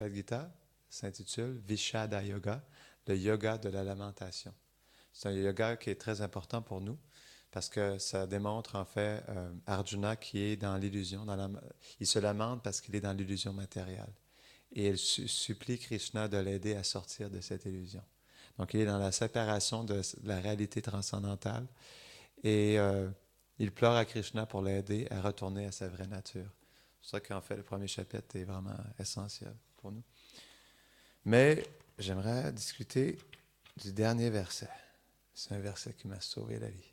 Bhagavad Gita s'intitule Vishada Yoga, le yoga de la lamentation. C'est un yoga qui est très important pour nous parce que ça démontre en fait Arjuna qui est dans l'illusion. Il se lamente parce qu'il est dans l'illusion matérielle. Et il supplie Krishna de l'aider à sortir de cette illusion. Donc il est dans la séparation de la réalité transcendantale et il pleure à Krishna pour l'aider à retourner à sa vraie nature. C'est pour ça qu'en fait le premier chapitre est vraiment essentiel pour nous. Mais j'aimerais discuter du dernier verset. C'est un verset qui m'a sauvé la vie.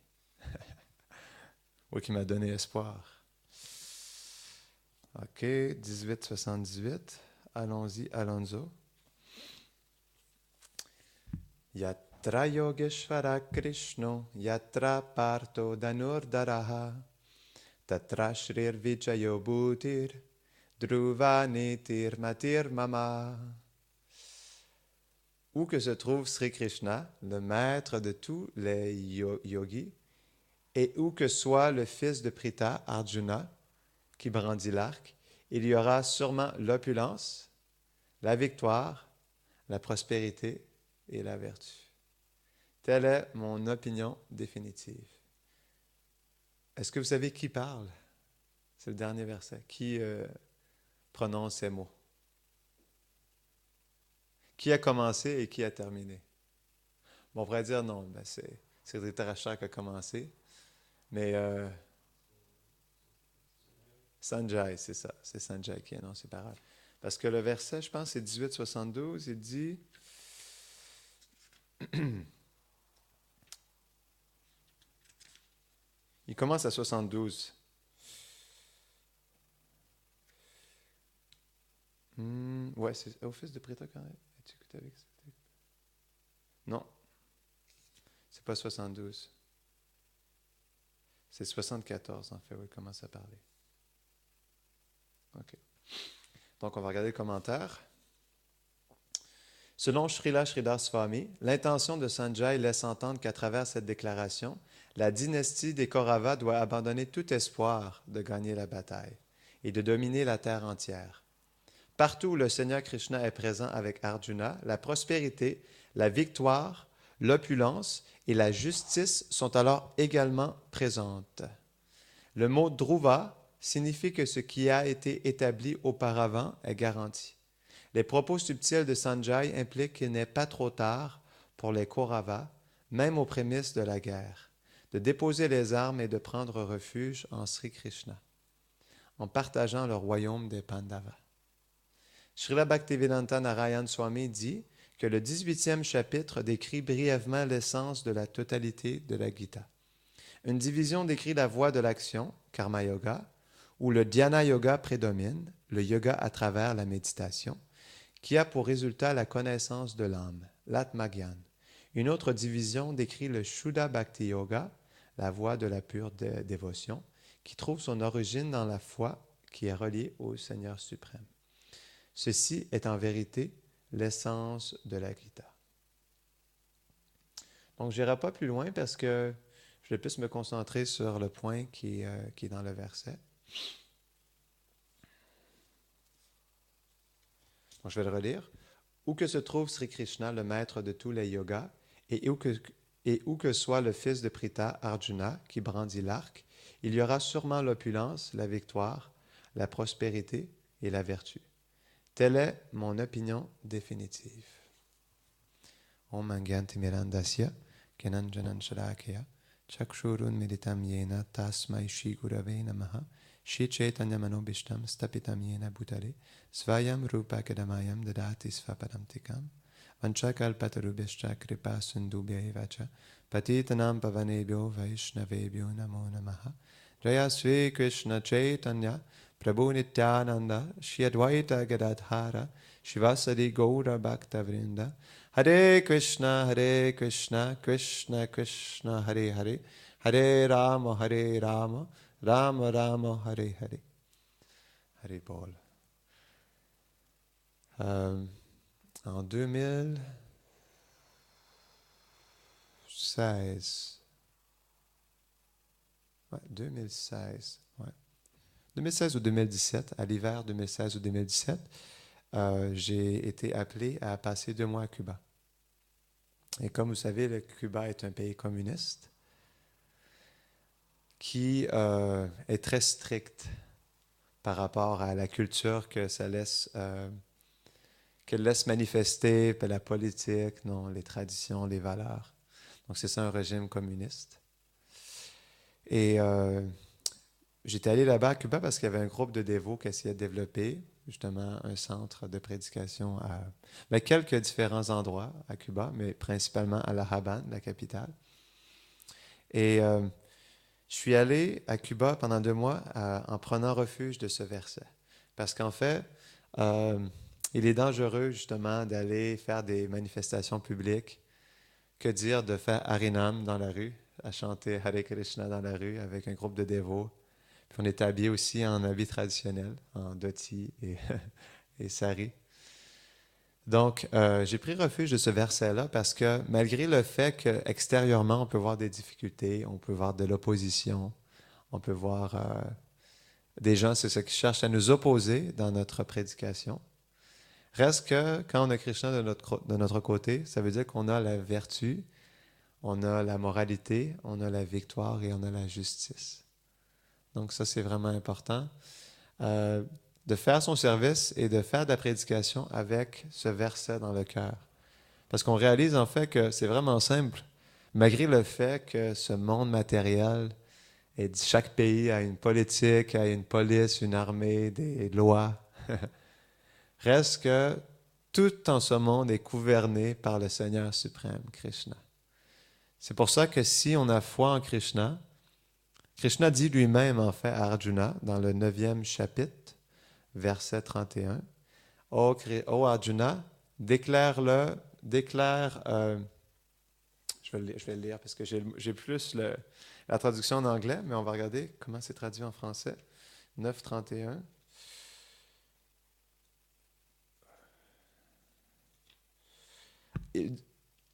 Ou qui m'a donné espoir. OK, 1878. Allons-y, allons-y. Yatra Yogeshvara Krishno, Yatra Partho Danurdaraha, Tatra Shrir Vijayo Bhutir, Dhruva Netir Matir Mama. Où que se trouve Sri Krishna, le maître de tous les yogis, et où que soit le fils de Pritha, Arjuna, qui brandit l'arc, il y aura sûrement l'opulence, la victoire, la prospérité et la vertu. Telle est mon opinion définitive. Est-ce que vous savez qui parle? C'est le dernier verset. Qui prononce ces mots? Qui a commencé et qui a terminé? Bon, on pourrait dire non, ben c'est Dhritarashtra qui a commencé, mais Sanjay, c'est ça, c'est Sanjay qui a annoncé parole. Parce que le verset, je pense, c'est 1872, il dit il commence à 72. Ouais, c'est au fils de Prita quand même. As-tu écouté avec ça? Non, c'est pas 72. C'est 74 en fait, où il commence à parler. OK. Donc on va regarder le commentaire. Selon Srila Sridhar Swami, l'intention de Sanjay laisse entendre qu'à travers cette déclaration, la dynastie des Kauravas doit abandonner tout espoir de gagner la bataille et de dominer la terre entière. Partout où le Seigneur Krishna est présent avec Arjuna, la prospérité, la victoire, l'opulence et la justice sont alors également présentes. Le mot Dhruva signifie que ce qui a été établi auparavant est garanti. Les propos subtils de Sanjay impliquent qu'il n'est pas trop tard pour les Kauravas, même aux prémices de la guerre, de déposer les armes et de prendre refuge en Sri Krishna, en partageant le royaume des Pandavas. Srila Bhaktivedanta Narayan Swami dit que le 18e chapitre décrit brièvement l'essence de la totalité de la Gita. Une division décrit la voie de l'action, Karma Yoga, où le Dhyana Yoga prédomine, le yoga à travers la méditation, qui a pour résultat la connaissance de l'âme, l'Atmagyan. Une autre division décrit le Shuddha Bhakti Yoga, la voie de la pure dévotion, qui trouve son origine dans la foi qui est reliée au Seigneur suprême. Ceci est en vérité l'essence de la Gita. Donc, je n'irai pas plus loin parce que je vais plus me concentrer sur le point qui est dans le verset. Donc, je vais le relire. Où que se trouve Sri Krishna, le maître de tous les yogas, et où que soit le fils de Pritha, Arjuna, qui brandit l'arc, il y aura sûrement l'opulence, la victoire, la prospérité et la vertu. Telle est mon opinion définitive. Om Angyanti Mirandasya, Kenanjanan Shalakya, Chakshurun Meditam Yena, Tasmai Shri Gurave Namaha, Shri Chaitanya Manobishtam, Stapitam Yena Bhutale, Svayam Rupa Kadamayam Dadati Svapadam Tikam, Vanchakal Patarubhishcha Kripa Sindubhya Evacha, Patitanam Pavanebhyo Vaishnavebhyo Namo Namaha, Jaya Sri Krishna Chaitanya, Prabhu Nityananda, Shri Advaita Gadadhara, Shivasadi Gaura Bhakta Vrinda, Hare Krishna, Krishna Krishna, Hare Hare, Hare Rama, Rama Rama, Hare Hare. Hare Bol. En 2016, 2016 ou 2017, à l'hiver 2016 ou 2017, j'ai été appelé à passer 2 mois à Cuba. Et comme vous savez, le Cuba est un pays communiste qui est très strict par rapport à la culture que ça laisse, qu'elle laisse manifester, puis la politique, non, les traditions, les valeurs. Donc c'est ça un régime communiste. Et j'étais allé là-bas à Cuba parce qu'il y avait un groupe de dévots qui essayait de développer justement un centre de prédication à quelques différents endroits à Cuba, mais principalement à La Habane, la capitale. Et je suis allé à Cuba pendant 2 mois en prenant refuge de ce verset. Parce qu'en fait, il est dangereux justement d'aller faire des manifestations publiques, que dire de faire Harinam dans la rue, à chanter Hare Krishna dans la rue avec un groupe de dévots. Puis on était habillés aussi en habits traditionnels, en dhoti et sari. Donc, j'ai pris refuge de ce verset-là parce que malgré le fait qu'extérieurement, on peut voir des difficultés, on peut voir de l'opposition, on peut voir des gens, c'est ça, qui cherchent à nous opposer dans notre prédication. Reste que quand on a Krishna de notre côté, ça veut dire qu'on a la vertu, on a la moralité, on a la victoire et on a la justice. Donc ça, c'est vraiment important de faire son service et de faire de la prédication avec ce verset dans le cœur. Parce qu'on réalise en fait que c'est vraiment simple. Malgré le fait que ce monde matériel, et chaque pays a une politique, a une police, une armée, des lois, reste que tout en ce monde est gouverné par le Seigneur suprême, Krishna. C'est pour ça que si on a foi en Krishna, Krishna dit lui-même en fait à Arjuna, dans le 9e chapitre, verset 31, « Ô Arjuna, déclare, je vais le lire parce que j'ai plus la traduction en anglais, mais on va regarder comment c'est traduit en français. 9.31.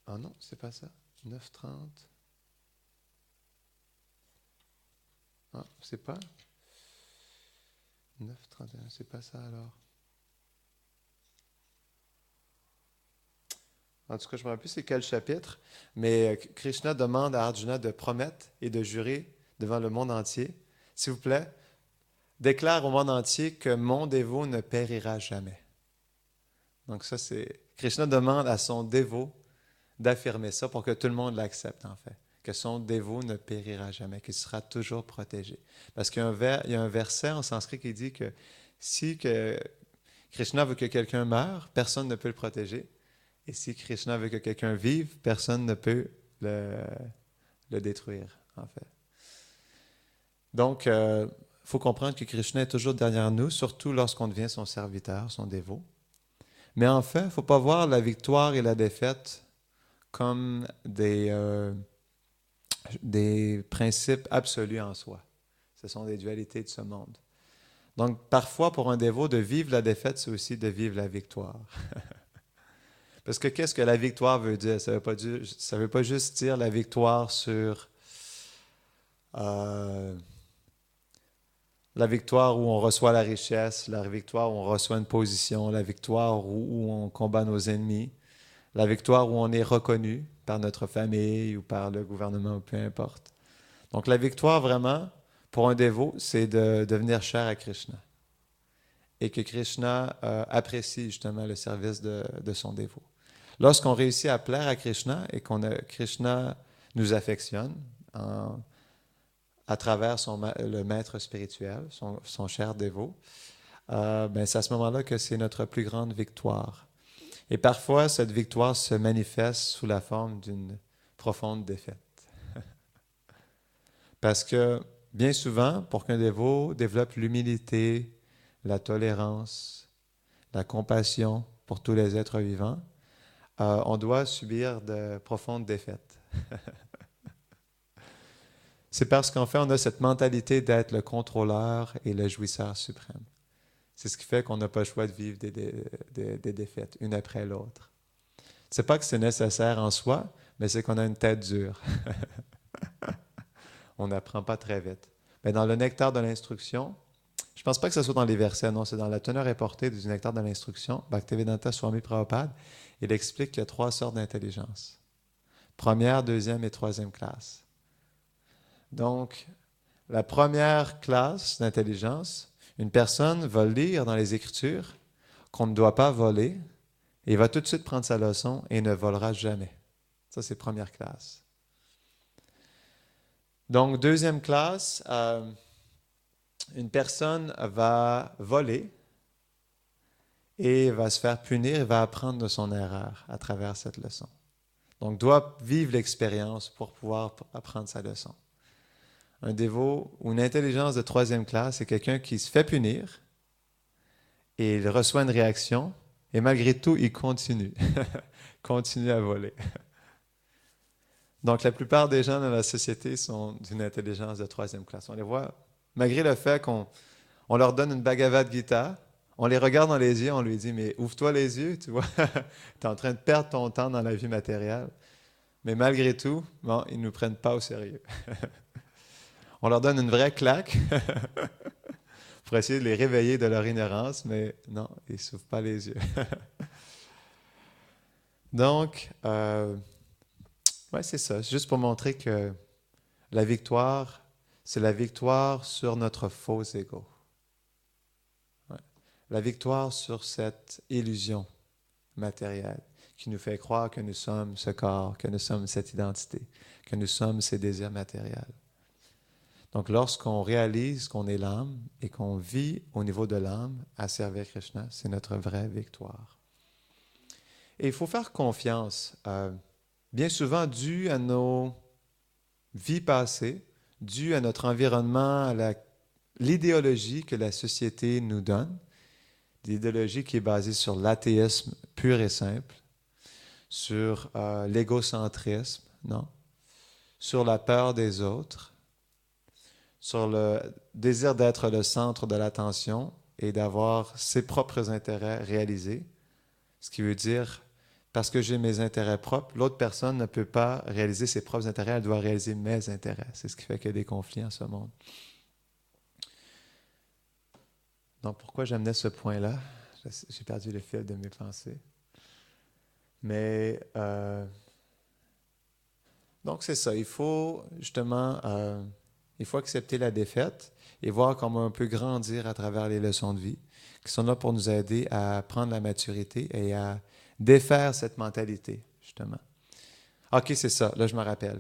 Ah non, c'est pas ça. 9.30. Ah, c'est pas 9.31, c'est pas ça alors. En tout cas, je ne me rappelle plus c'est quel chapitre, mais Krishna demande à Arjuna de promettre et de jurer devant le monde entier. S'il vous plaît, déclare au monde entier que mon dévot ne périra jamais. Donc ça, c'est... Krishna demande à son dévot d'affirmer ça pour que tout le monde l'accepte, en fait. Que son dévot ne périra jamais, qu'il sera toujours protégé. Parce qu'il y a un verset en sanskrit qui dit que si Krishna veut que quelqu'un meure, personne ne peut le protéger. Et si Krishna veut que quelqu'un vive, personne ne peut le détruire, en fait. Donc, faut comprendre que Krishna est toujours derrière nous, surtout lorsqu'on devient son serviteur, son dévot. Mais en fait, il ne faut pas voir la victoire et la défaite comme des principes absolus en soi. Ce sont des dualités de ce monde. Donc, parfois, pour un dévot, de vivre la défaite, c'est aussi de vivre la victoire. Parce que qu'est-ce que la victoire veut dire? Ça veut pas juste dire la victoire sur la victoire où on reçoit la richesse, la victoire où on reçoit une position, la victoire où on combat nos ennemis, la victoire où on est reconnu par notre famille ou par le gouvernement, ou peu importe. Donc la victoire vraiment, pour un dévot, c'est de devenir cher à Krishna. Et que Krishna apprécie justement le service de son dévot. Lorsqu'on réussit à plaire à Krishna et Krishna nous affectionne à travers le maître spirituel, son cher dévot, c'est à ce moment-là que c'est notre plus grande victoire. Et parfois, cette victoire se manifeste sous la forme d'une profonde défaite. Parce que bien souvent, pour qu'un dévot développe l'humilité, la tolérance, la compassion pour tous les êtres vivants, on doit subir de profondes défaites. C'est parce qu'en fait, on a cette mentalité d'être le contrôleur et le jouisseur suprême. C'est ce qui fait qu'on n'a pas le choix de vivre des défaites, une après l'autre. C'est pas que c'est nécessaire en soi, mais c'est qu'on a une tête dure. On n'apprend pas très vite. Mais dans le nectar de l'instruction, Je ne pense pas que ce soit dans les versets, non, c'est dans la teneur et portée du Nectar de l'instruction. Bhaktivedanta Swami Prabhupada, il explique qu'il y a 3 sortes d'intelligence. Première, deuxième et troisième classe. Donc, la première classe d'intelligence, une personne va lire dans les Écritures qu'on ne doit pas voler et il va tout de suite prendre sa leçon et ne volera jamais. Ça, c'est première classe. Donc, deuxième classe, une personne va voler et va se faire punir et va apprendre de son erreur à travers cette leçon. Donc, doit vivre l'expérience pour pouvoir apprendre sa leçon. Un dévot ou une intelligence de troisième classe, c'est quelqu'un qui se fait punir et il reçoit une réaction et malgré tout, il continue. Continue à voler. Donc, la plupart des gens dans la société sont d'une intelligence de troisième classe. On les voit, malgré le fait qu'on leur donne une Bhagavad Gita, on les regarde dans les yeux, on lui dit, mais ouvre-toi les yeux, tu vois, tu es en train de perdre ton temps dans la vie matérielle. Mais malgré tout, bon, ils ne nous prennent pas au sérieux. On leur donne une vraie claque pour essayer de les réveiller de leur ignorance, mais non, ils ne s'ouvrent pas les yeux. Donc, ouais, c'est ça. C'est juste pour montrer que la victoire, c'est la victoire sur notre faux ego. Ouais. La victoire sur cette illusion matérielle qui nous fait croire que nous sommes ce corps, que nous sommes cette identité, que nous sommes ces désirs matériels. Donc, lorsqu'on réalise qu'on est l'âme et qu'on vit au niveau de l'âme à servir Krishna, c'est notre vraie victoire. Et il faut faire confiance, bien souvent dû à nos vies passées, dû à notre environnement, à l'idéologie que la société nous donne, l'idéologie qui est basée sur l'athéisme pur et simple, sur l'égocentrisme, non? Sur la peur des autres, sur le désir d'être le centre de l'attention et d'avoir ses propres intérêts réalisés, ce qui veut dire, parce que j'ai mes intérêts propres, l'autre personne ne peut pas réaliser ses propres intérêts, elle doit réaliser mes intérêts. C'est ce qui fait qu'il y a des conflits en ce monde. Donc, pourquoi j'amenais ce point-là? J'ai perdu le fil de mes pensées. Mais, donc c'est ça, il faut justement... il faut accepter la défaite et voir comment on peut grandir à travers les leçons de vie qui sont là pour nous aider à prendre la maturité et à défaire cette mentalité, justement. OK, c'est ça, là je me rappelle.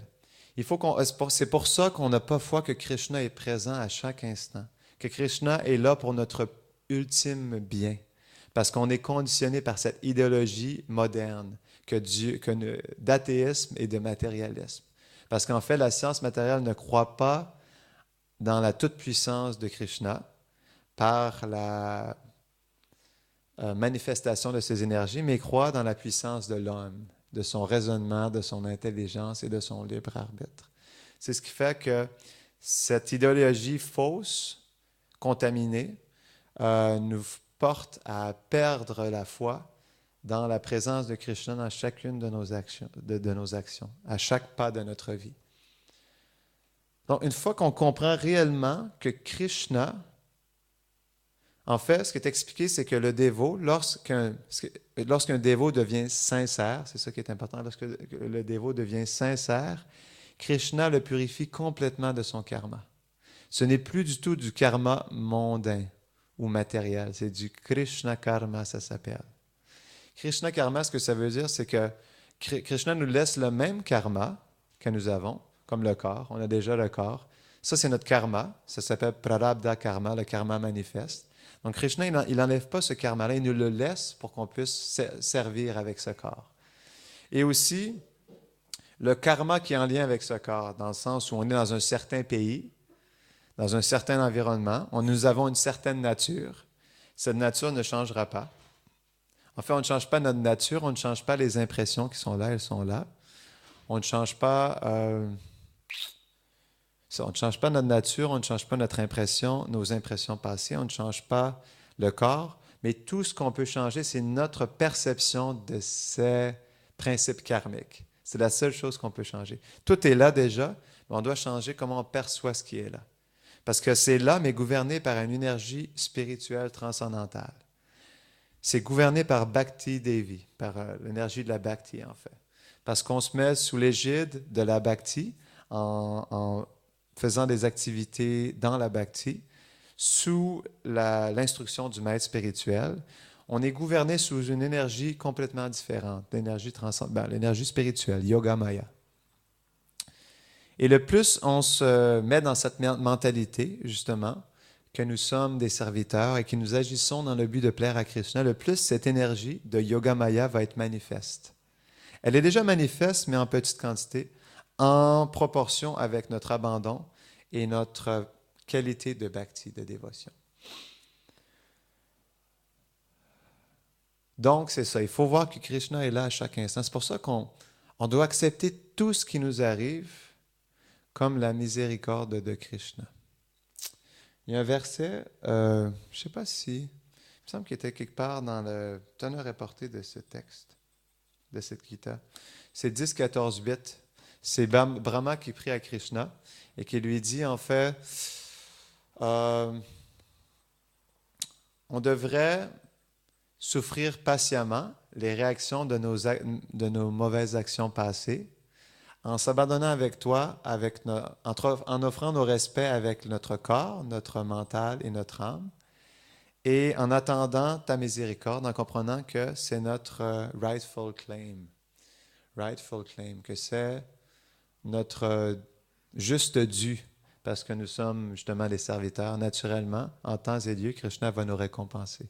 C'est pour ça qu'on n'a pas foi que Krishna est présent à chaque instant, que Krishna est là pour notre ultime bien, parce qu'on est conditionné par cette idéologie moderne d'athéisme et de matérialisme. Parce qu'en fait, la science matérielle ne croit pas dans la toute-puissance de Krishna par la manifestation de ses énergies, mais croit dans la puissance de l'homme, de son raisonnement, de son intelligence et de son libre arbitre. C'est ce qui fait que cette idéologie fausse, contaminée, nous porte à perdre la foi dans la présence de Krishna dans chacune de nos actions, à chaque pas de notre vie. Donc, une fois qu'on comprend réellement que Krishna, en fait, ce qui est expliqué, c'est que le dévot, lorsqu'un dévot devient sincère, c'est ça qui est important, lorsque le dévot devient sincère, Krishna le purifie complètement de son karma. Ce n'est plus du tout du karma mondain ou matériel, c'est du Krishna karma, ça s'appelle. Krishna karma, ce que ça veut dire, c'est que Krishna nous laisse le même karma que nous avons, comme le corps. On a déjà le corps. Ça, c'est notre karma. Ça s'appelle prarabdha karma, le karma manifeste. Donc, Krishna, il n'enlève pas ce karma-là. Il nous le laisse pour qu'on puisse servir avec ce corps. Et aussi, le karma qui est en lien avec ce corps, dans le sens où on est dans un certain pays, dans un certain environnement, nous avons une certaine nature. Cette nature ne changera pas. En fait, on ne change pas notre nature, on ne change pas les impressions qui sont là, elles sont là. On ne change pas, on ne change pas notre nature, on ne change pas notre impression, nos impressions passées, on ne change pas le corps, mais tout ce qu'on peut changer, c'est notre perception de ces principes karmiques. C'est la seule chose qu'on peut changer. Tout est là déjà, mais on doit changer comment on perçoit ce qui est là. Parce que c'est l'âme est gouvernée par une énergie spirituelle transcendantale. C'est gouverné par Bhakti Devi, par l'énergie de la Bhakti en fait. Parce qu'on se met sous l'égide de la Bhakti en faisant des activités dans la Bhakti, sous l'instruction du maître spirituel. On est gouverné sous une énergie complètement différente, l'énergie spirituelle, Yoga Maya. Et le plus on se met dans cette mentalité, justement, que nous sommes des serviteurs et que nous agissons dans le but de plaire à Krishna, le plus cette énergie de Yoga Maya va être manifeste. Elle est déjà manifeste, mais en petite quantité, en proportion avec notre abandon et notre qualité de bhakti, de dévotion. Donc, c'est ça. Il faut voir que Krishna est là à chaque instant. C'est pour ça qu'on doit accepter tout ce qui nous arrive comme la miséricorde de Krishna. Il y a un verset, je ne sais pas si, il me semble qu'il était quelque part dans le teneur et portée de ce texte, de cette Gita. C'est 10, 14, 8. C'est Brahma qui prie à Krishna et qui lui dit, en fait, on devrait souffrir patiemment les réactions de nos mauvaises actions passées, en s'abandonnant avec toi, en offrant nos respects avec notre corps, notre mental et notre âme, et en attendant ta miséricorde, en comprenant que c'est notre rightful claim, que c'est notre juste dû, parce que nous sommes justement des serviteurs. Naturellement, en temps et lieu, Krishna va nous récompenser.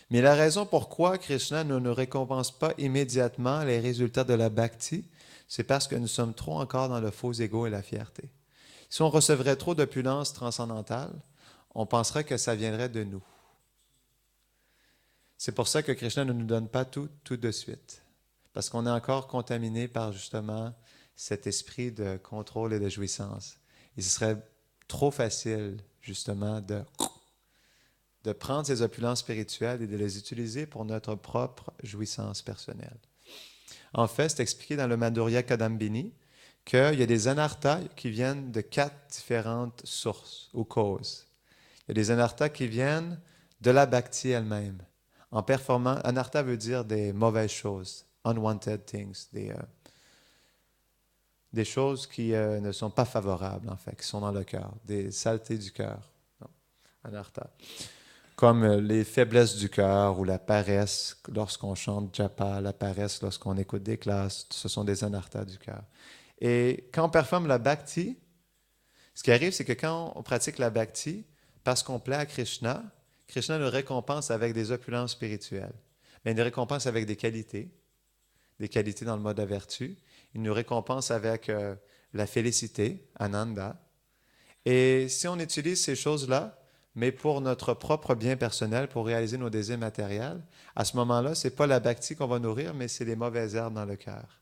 Mais la raison pourquoi Krishna ne nous récompense pas immédiatement les résultats de la bhakti, c'est parce que nous sommes trop encore dans le faux ego et la fierté. Si on recevrait trop d'opulence transcendantale, on penserait que ça viendrait de nous. C'est pour ça que Krishna ne nous donne pas tout de suite. Parce qu'on est encore contaminé par justement cet esprit de contrôle et de jouissance. Et ce serait trop facile justement de prendre ces opulences spirituelles et de les utiliser pour notre propre jouissance personnelle. En fait, c'est expliqué dans le Madhurya Kadambini qu'il y a des anarthas qui viennent de 4 différentes sources ou causes. Il y a des anarthas qui viennent de la bhakti elle-même. En performant, anartha veut dire des mauvaises choses, unwanted things, des choses qui ne sont pas favorables, en fait, qui sont dans le cœur, des saletés du cœur. Anartha. Comme les faiblesses du cœur ou la paresse lorsqu'on chante japa, la paresse lorsqu'on écoute des classes, ce sont des anarthas du cœur. Et quand on performe la bhakti, ce qui arrive, c'est que quand on pratique la bhakti, parce qu'on plaît à Krishna, Krishna nous récompense avec des opulences spirituelles. Mais il nous récompense avec des qualités dans le mode de vertu. Il nous récompense avec la félicité, ananda. Et si on utilise ces choses-là, mais pour notre propre bien personnel, pour réaliser nos désirs matériels, à ce moment-là, ce n'est pas la bhakti qu'on va nourrir, mais c'est les mauvaises herbes dans le cœur.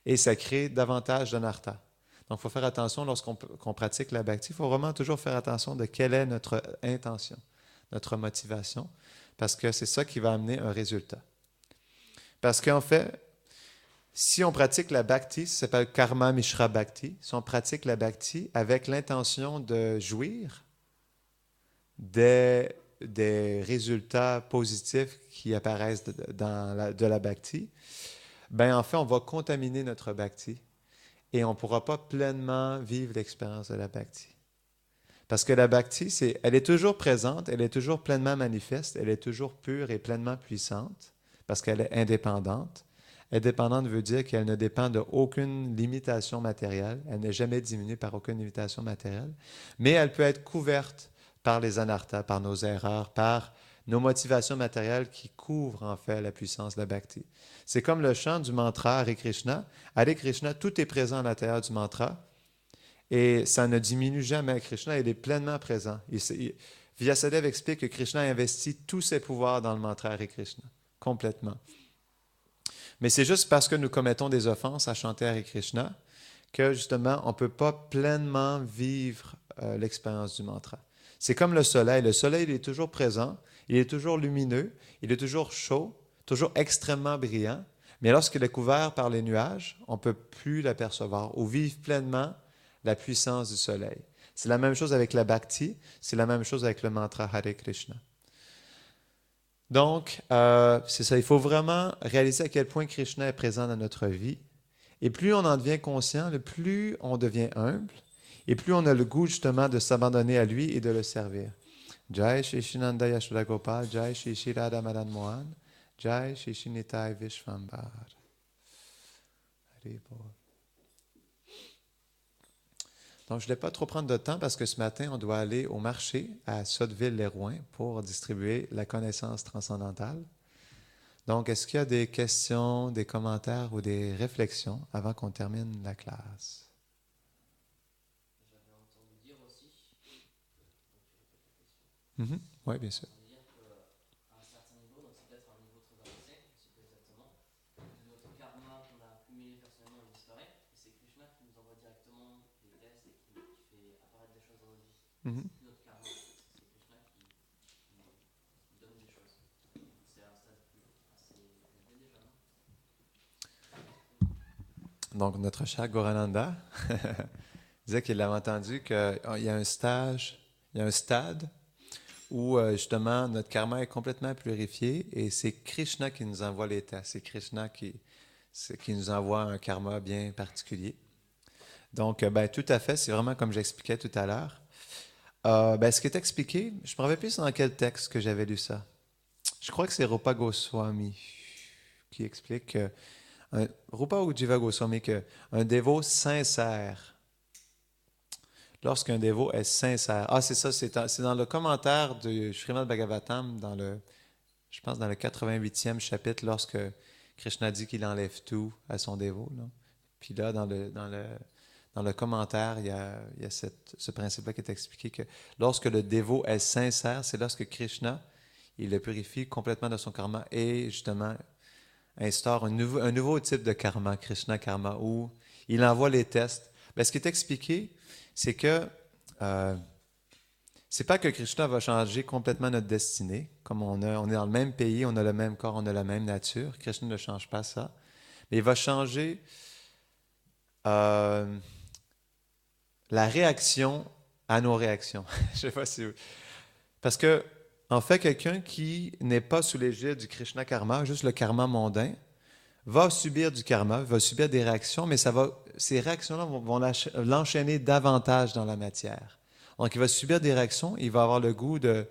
Et ça crée davantage d'anartha. Donc, il faut faire attention lorsqu'on pratique la bhakti. Il faut vraiment toujours faire attention de quelle est notre intention, notre motivation, parce que c'est ça qui va amener un résultat. Parce qu'en fait, si on pratique la bhakti, ça s'appelle karma mishra bhakti, si on pratique la bhakti avec l'intention de jouir des résultats positifs qui apparaissent de la bhakti, ben en fait, on va contaminer notre bhakti et on ne pourra pas pleinement vivre l'expérience de la bhakti. Parce que la bhakti, elle est toujours présente, elle est toujours pleinement manifeste, elle est toujours pure et pleinement puissante, parce qu'elle est indépendante. Indépendante veut dire qu'elle ne dépend d'aucune limitation matérielle, elle n'est jamais diminuée par aucune limitation matérielle, mais elle peut être couverte par les anarthas, par nos erreurs, par nos motivations matérielles qui couvrent en fait la puissance de la bhakti. C'est comme le chant du mantra Hare Krishna. Hare Krishna, tout est présent à l'intérieur du mantra et ça ne diminue jamais. Krishna, il est pleinement présent. Vyasadeva explique que Krishna investit tous ses pouvoirs dans le mantra Hare Krishna, complètement. Mais c'est juste parce que nous commettons des offenses à chanter Hare Krishna que justement, on ne peut pas pleinement vivre l'expérience du mantra. C'est comme le soleil. Le soleil, il est toujours présent, il est toujours lumineux, il est toujours chaud, toujours extrêmement brillant. Mais lorsqu'il est couvert par les nuages, on ne peut plus l'apercevoir ou vivre pleinement la puissance du soleil. C'est la même chose avec la bhakti, c'est la même chose avec le mantra Hare Krishna. Donc, c'est ça, il faut vraiment réaliser à quel point Krishna est présent dans notre vie. Et plus on en devient conscient, le plus on devient humble, et plus on a le goût justement de s'abandonner à lui et de le servir. Jai Shri Shinanda Yashoda Gopal, Jai Shri Shri Radha Madan Mohan, Jai Shri Shri Nitai Vishvambar. Hari Bol. Donc, je ne voulais pas trop prendre de temps parce que ce matin, on doit aller au marché à Sotteville-les-Rouyn pour distribuer la connaissance transcendantale. Donc, est-ce qu'il y a des questions, des commentaires ou des réflexions avant qu'on termine la classe? J'avais entendu dire aussi, Oui, bien sûr. dire qu'à un certain niveau, donc c'est peut-être un niveau très avancé, je ne sais pas exactement, notre karma qu'on a accumulé personnellement il disparaît, et c'est Krishna qui nous envoie directement des tests et qui fait apparaître des choses dans nos vies. Mm-hmm. C'est plus notre karma, c'est Krishna qui donne des choses. C'est un stade plus assez élevé déjà, non? Donc, notre cher Gorananda disait qu'il avait entendu qu'il y a un stage, il y a un stade où justement notre karma est complètement purifié et c'est Krishna qui nous envoie les tests. C'est Krishna qui nous envoie un karma bien particulier. Donc, ben, tout à fait, c'est vraiment comme j'expliquais tout à l'heure. Ben, ce qui est expliqué, je ne me rappelle plus dans quel texte que j'avais lu ça. Je crois que c'est Rupa Goswami qui explique que Rupa ou Jiva Goswami, qu'un dévot sincère, lorsqu'un dévot est sincère, c'est ça, c'est dans le commentaire du Srimad Bhagavatam, je pense dans le 88e chapitre, lorsque Krishna dit qu'il enlève tout à son dévot. Là. Puis là, dans le commentaire, il y a ce principe-là qui est expliqué que lorsque le dévot est sincère, c'est lorsque Krishna, il le purifie complètement de son karma et justement instaure un nouveau type de karma, Krishna karma, où il envoie les tests. Ben, ce qui est expliqué, c'est que c'est pas que Krishna va changer complètement notre destinée, comme on est dans le même pays, on a le même corps, on a la même nature. Krishna ne change pas ça. Mais il va changer la réaction à nos réactions. Je sais pas si vous... Parce que, en fait, quelqu'un qui n'est pas sous l'égide du Krishna karma, juste le karma mondain, va subir du karma, va subir des réactions, mais ces réactions-là vont l'enchaîner davantage dans la matière. Donc, il va subir des réactions, il va avoir le goût de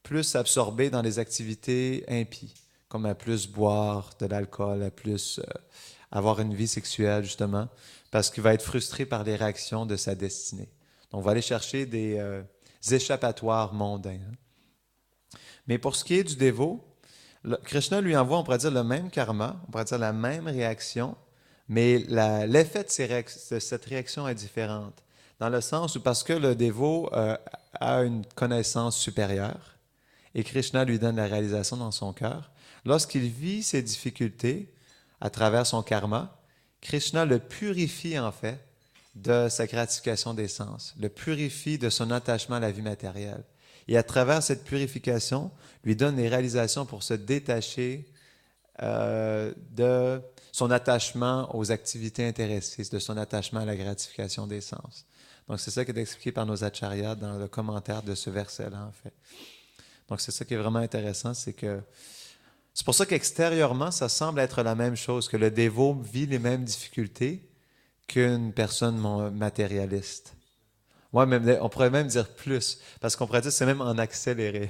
plus s'absorber dans les activités impies, comme à plus boire de l'alcool, à plus avoir une vie sexuelle, justement, parce qu'il va être frustré par les réactions de sa destinée. Donc, on va aller chercher des échappatoires mondains. Mais pour ce qui est du dévot, Krishna lui envoie, on pourrait dire, le même karma, on pourrait dire la même réaction, mais l'effet de cette réaction est différente. Dans le sens où, parce que le dévot a une connaissance supérieure, et Krishna lui donne la réalisation dans son cœur, lorsqu'il vit ses difficultés à travers son karma, Krishna le purifie en fait de sa gratification des sens, le purifie de son attachement à la vie matérielle. Et à travers cette purification, lui donne les réalisations pour se détacher de son attachement aux activités intéressées, de son attachement à la gratification des sens. Donc, c'est ça qui est expliqué par nos acharyas dans le commentaire de ce verset-là, en fait. Donc, c'est ça qui est vraiment intéressant, c'est pour ça qu'extérieurement, ça semble être la même chose, que le dévot vit les mêmes difficultés qu'une personne matérialiste. Ouais, on pourrait même dire plus, parce qu'on pourrait dire que c'est même en accéléré.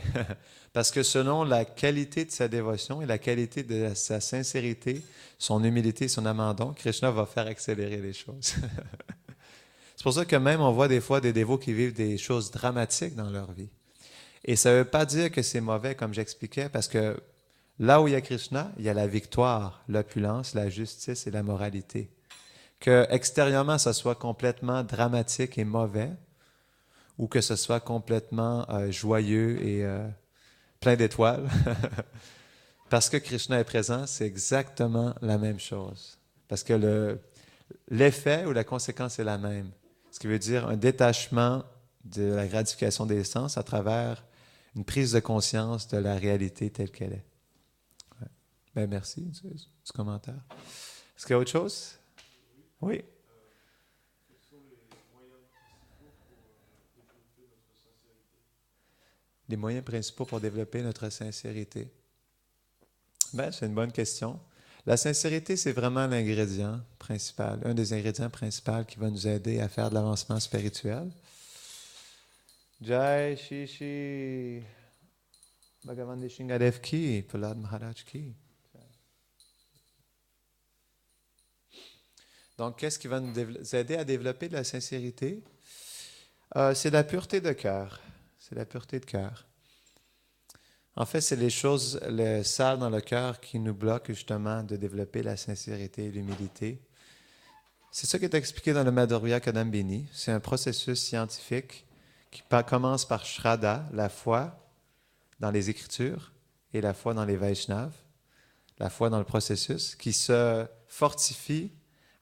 Parce que selon la qualité de sa dévotion et la qualité de sa sincérité, son humilité, son abandon, Krishna va faire accélérer les choses. C'est pour ça que même on voit des fois des dévots qui vivent des choses dramatiques dans leur vie. Et ça ne veut pas dire que c'est mauvais, comme j'expliquais, parce que là où il y a Krishna, il y a la victoire, l'opulence, la justice et la moralité. Que extérieurement, ça soit complètement dramatique et mauvais, ou que ce soit complètement joyeux et plein d'étoiles. Parce que Krishna est présent, c'est exactement la même chose. Parce que l'effet ou la conséquence est la même. Ce qui veut dire un détachement de la gratification des sens à travers une prise de conscience de la réalité telle qu'elle est. Ouais. Ben, merci du commentaire. Est-ce qu'il y a autre chose? Oui. les moyens principaux pour développer notre sincérité? Ben, c'est une bonne question. La sincérité, c'est vraiment l'ingrédient principal, un des ingrédients principaux qui va nous aider à faire de l'avancement spirituel. Jai Shri Bhagavan Shingadev Ki, Prahlad Maharaj Ki. Donc, qu'est-ce qui va nous aider à développer de la sincérité? C'est la pureté de cœur. C'est la pureté de cœur. En fait, c'est les choses, le sale dans le cœur qui nous bloquent justement de développer la sincérité et l'humilité. C'est ça qui est expliqué dans le Madhurya Kadambini. C'est un processus scientifique qui commence par Shraddha, la foi dans les Écritures et la foi dans les Vaishnavas, la foi dans le processus, qui se fortifie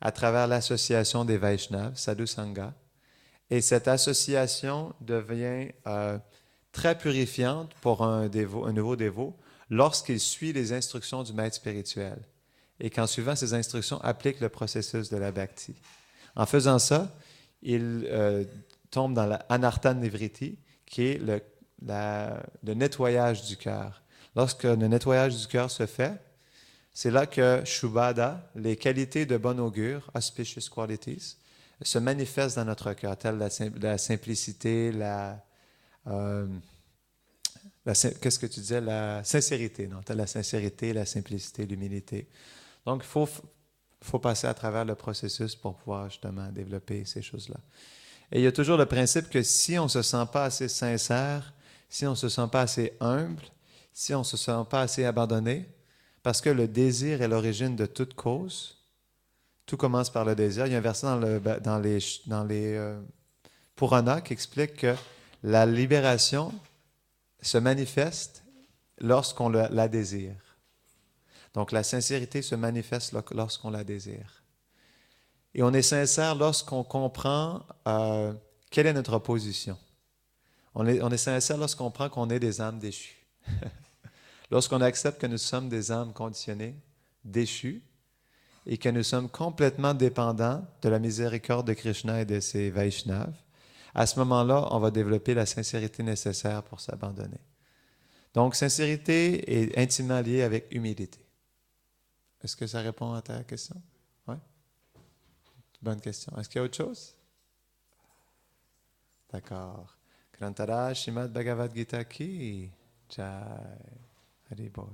à travers l'association des Vaishnavas, Sadhu Sangha. Et cette association devient très purifiante pour un nouveau dévot lorsqu'il suit les instructions du maître spirituel et qu'en suivant ces instructions, applique le processus de la bhakti. En faisant ça, il tombe dans la anartha nivriti, qui est le nettoyage du cœur. Lorsque le nettoyage du cœur se fait, c'est là que Shubhada, les qualités de bon augure, auspicious qualities, se manifestent dans notre cœur, telle la simplicité, qu'est-ce que tu disais? La sincérité, non? Telle la sincérité, la simplicité, l'humilité. Donc, il faut passer à travers le processus pour pouvoir justement développer ces choses-là. Et il y a toujours le principe que si on ne se sent pas assez sincère, si on ne se sent pas assez humble, si on ne se sent pas assez abandonné, parce que le désir est l'origine de toute cause, tout commence par le désir. Il y a un verset dans les Puranas qui explique que la libération se manifeste lorsqu'on la désire. Donc la sincérité se manifeste lorsqu'on la désire. Et on est sincère lorsqu'on comprend quelle est notre position. On est sincère lorsqu'on comprend qu'on est des âmes déchues. Lorsqu'on accepte que nous sommes des âmes conditionnées, déchues, et que nous sommes complètement dépendants de la miséricorde de Krishna et de ses Vaishnavas, à ce moment-là, on va développer la sincérité nécessaire pour s'abandonner. Donc, sincérité est intimement liée avec humilité. Est-ce que ça répond à ta question? Oui? Bonne question. Est-ce qu'il y a autre chose? D'accord. Grantara Srimad Bhagavad Gita Ki Jai. Haribol.